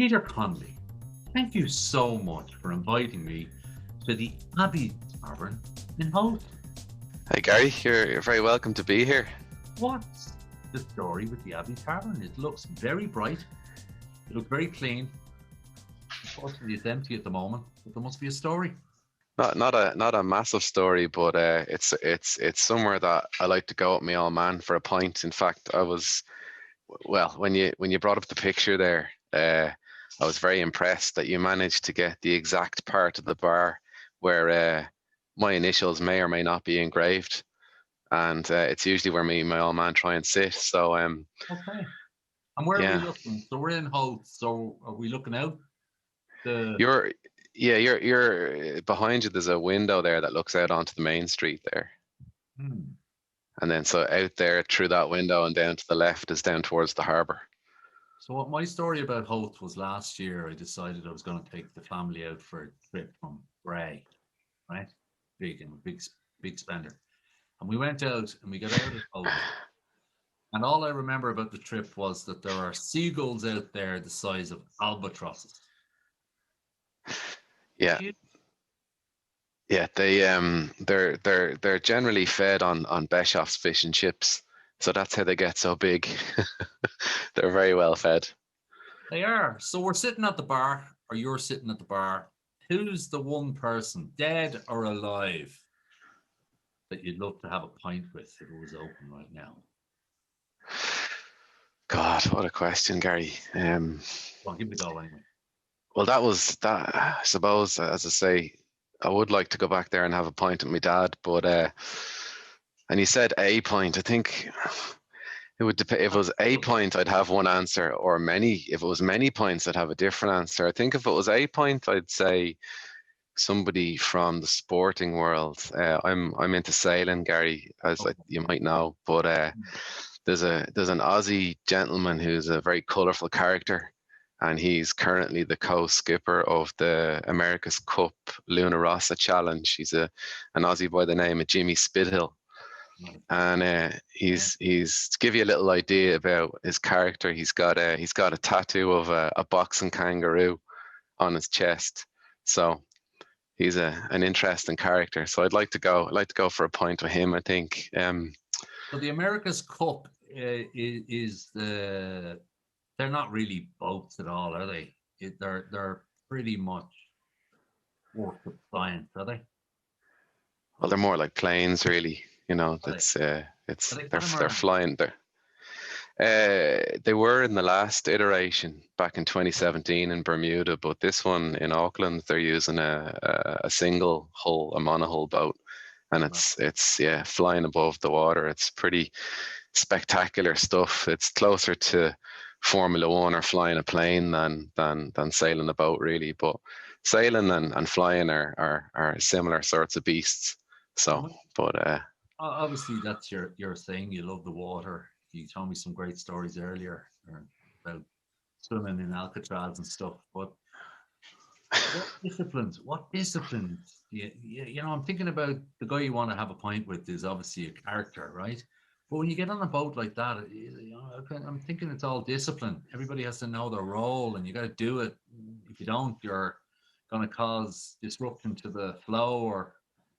Peter Connolly, thank you so much for inviting me to the Abbey Tavern in Holt. Hi Gary, you're very welcome to be here. What's the story with the Abbey Tavern? It looks very bright. It looks very clean. Unfortunately, it's empty at the moment, but there must be a story. Not a massive story, but it's somewhere that I like to go with my old man for a pint. In fact, when you brought up the picture there, I was very impressed that you managed to get the exact part of the bar where my initials may or may not be engraved, and it's usually where me and my old man try and sit. So Okay. And where are we yeah, looking? So we're in Holt. So are we looking out? The you're behind you. There's a window there that looks out onto the main street there. hmm. And then so out there through that window and down to the left is down towards the harbour. So what my story about Holt was last year. I decided I was going to take the family out for a trip from Bray, right? Big spender. And we went out and we got out of Holt. And all I remember about the trip was that there are seagulls out there the size of albatrosses. Yeah. Yeah, they're generally fed on Beshoff's fish and chips. So that's how they get so big. They're very well fed. They are. So we're sitting at the bar, or you're sitting at the bar. Who's the one person, dead or alive, that you'd love to have a pint with if it was open right now? God, what a question, Gary. Well, give it a go anyway. Well, that was that. I suppose, as I say, I would like to go back there and have a pint with my dad, but and you said a pint. I think it would depend. If it was a pint, I'd have one answer, or many. If it was many pints, I'd have a different answer. I think if it was a pint, I'd say somebody from the sporting world. I'm into sailing, Gary, as you might know, but there's an Aussie gentleman who's a very colourful character, and he's currently the co-skipper of the America's Cup Luna Rossa Challenge. He's an Aussie by the name of Jimmy Spithill. And he's to give you a little idea about his character, he's got a tattoo of a boxing kangaroo on his chest. So he's an interesting character. So I'd like to go for a pint with him, I think. So the America's Cup is they're not really boats at all, are they? They're pretty much work of science, are they? Well, they're more like planes, really. You know, they're flying there. They were in the last iteration back in 2017 in Bermuda, but this one in Auckland, they're using a single hull, a monohull boat, and it's flying above the water. It's pretty spectacular stuff. It's closer to Formula One or flying a plane than sailing a boat, really. But sailing and flying are similar sorts of beasts. So, but obviously that's your thing. You love the water. You told me some great stories earlier about swimming in Alcatraz and stuff. But what disciplines? You know, I'm thinking about the guy you want to have a pint with is obviously a character, right? But when you get on a boat like that, I'm thinking it's all discipline. Everybody has to know their role, and you got to do it. If you don't, you're going to cause disruption to the flow or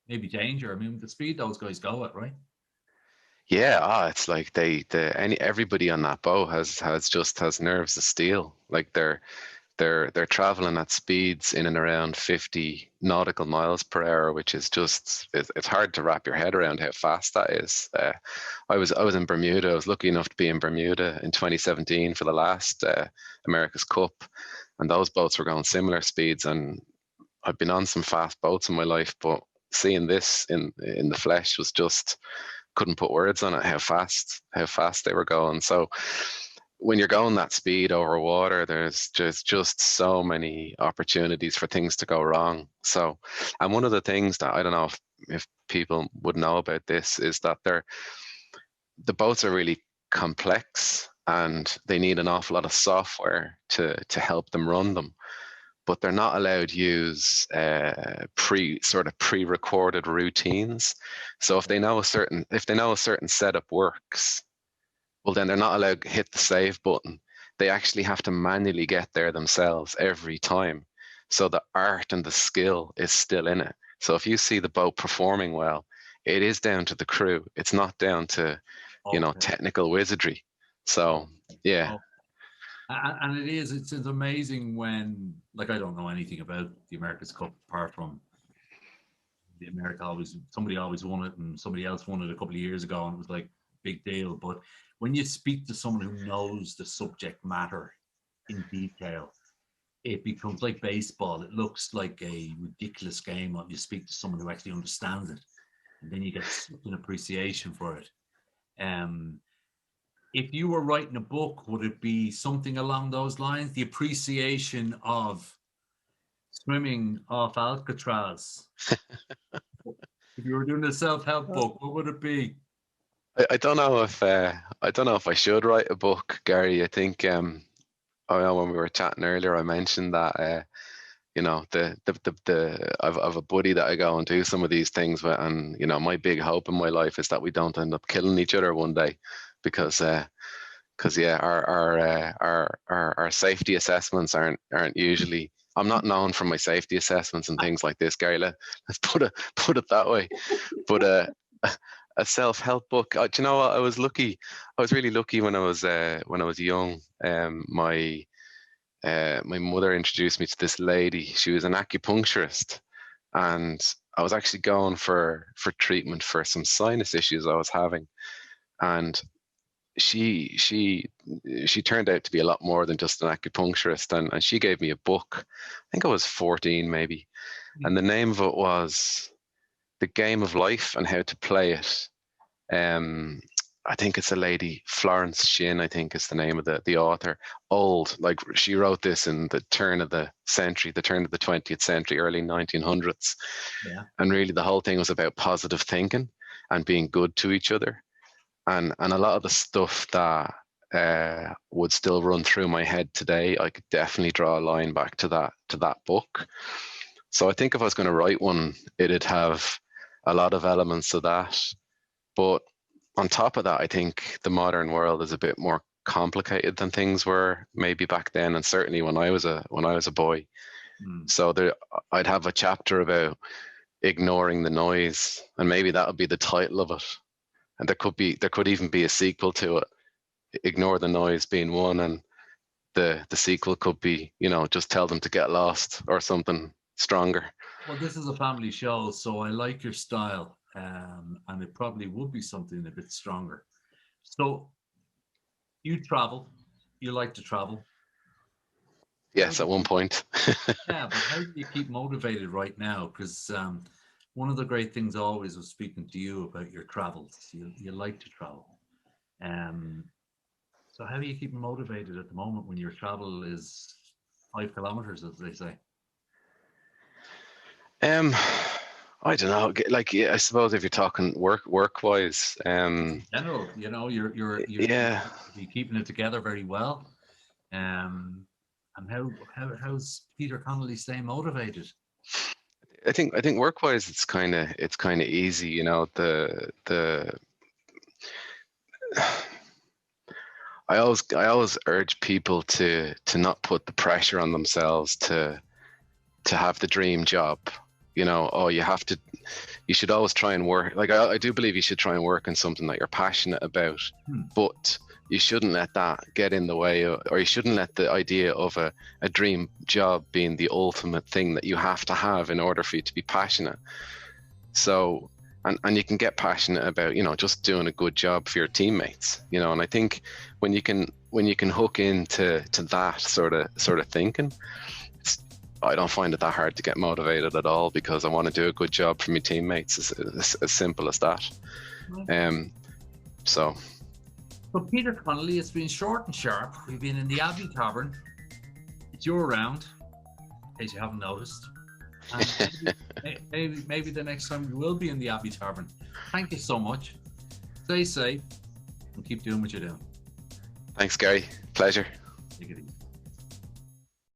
maybe danger. I mean, the speed those guys go at, right? Yeah, it's like everybody on that boat has nerves of steel. Like they're traveling at speeds in and around 50 nautical miles per hour, which is just it's hard to wrap your head around how fast that is. I was in Bermuda. I was lucky enough to be in Bermuda in 2017 for the last America's Cup, and those boats were going similar speeds. And I've been on some fast boats in my life, but seeing this in the flesh was just couldn't put words on it how fast they were going. So when you're going that speed over water, there's just so many opportunities for things to go wrong. So, and one of the things that I don't know if people would know about this is that the boats are really complex and they need an awful lot of software to help them run them. But they're not allowed to use pre-recorded routines. So if they know a certain setup works, well then they're not allowed to hit the save button. they actually have to manually get there themselves every time. So the art and the skill is still in it. So if you see the boat performing well, it is down to the crew. It's not down to, Okay. technical wizardry. So, yeah. And it's amazing when, like, I don't know anything about the America's Cup apart from somebody always won it and somebody else won it a couple of years ago and it was like big deal. But when you speak to someone who knows the subject matter in detail, it becomes like baseball. It looks like a ridiculous game when you speak to someone who actually understands it, and then you get such an appreciation for it. If you were writing a book, would it be something along those lines? The appreciation of swimming off Alcatraz. If you were doing a self-help book, what would it be? I don't know if I should write a book, Gary. I think I know when we were chatting earlier, I mentioned that I've a buddy that I go and do some of these things with, and my big hope in my life is that we don't end up killing each other one day, because yeah, our safety assessments aren't usually. I'm not known for my safety assessments and things like this, Gary. Let's put it that way. But a self-help book. Do you know what? I was really lucky when I was young. My mother introduced me to this lady. She was an acupuncturist, and I was actually going for treatment for some sinus issues I was having, and she turned out to be a lot more than just an acupuncturist, and she gave me a book. I think I was 14 maybe, and the name of it was The Game of Life and How to Play It. I think it's a lady, Florence Shin, I think is the name of the author. Old, like she wrote this in the turn of the 20th century, early 1900s. Yeah. And really the whole thing was about positive thinking and being good to each other. And a lot of the stuff that would still run through my head today, I could definitely draw a line back to that book. So I think if I was going to write one, it'd have a lot of elements of that. But on top of that, I think the modern world is a bit more complicated than things were maybe back then, and certainly when I was a boy. So I'd have a chapter about ignoring the noise, and maybe that would be the title of it. And there could even be a sequel to it, Ignore the Noise being one, and the sequel could be, just tell them to get lost or something stronger. Well, this is a family show, so I like your style, and it probably would be something a bit stronger. So you travel, you like to travel. Yes, at one point. Yeah, but how do you keep motivated right now? Because one of the great things always was speaking to you about your travels. You like to travel. So how do you keep motivated at the moment when your travel is 5 kilometers, as they say? I don't know. Like, yeah, I suppose if you're talking work wise, In general, you're yeah, keeping it together very well. And how's Peter Connolly staying motivated? I think work wise, it's kind of easy. I always urge people to not put the pressure on themselves to have the dream job. You should always try and work. Like, I do believe you should try and work on something that you're passionate about, but you shouldn't let that get in the way, or you shouldn't let the idea of a dream job being the ultimate thing that you have to have in order for you to be passionate. So, and you can get passionate about, just doing a good job for your teammates, and I think when you can hook into that sort of thinking, I don't find it that hard to get motivated at all, because I want to do a good job for my teammates. As simple as that. So Peter Connolly, it's been short and sharp. We've been in the Abbey Tavern. It's your round, in case you haven't noticed. And maybe the next time we will be in the Abbey Tavern. Thank you so much. Stay safe and keep doing what you're doing. Thanks, Gary. Pleasure. Take it easy.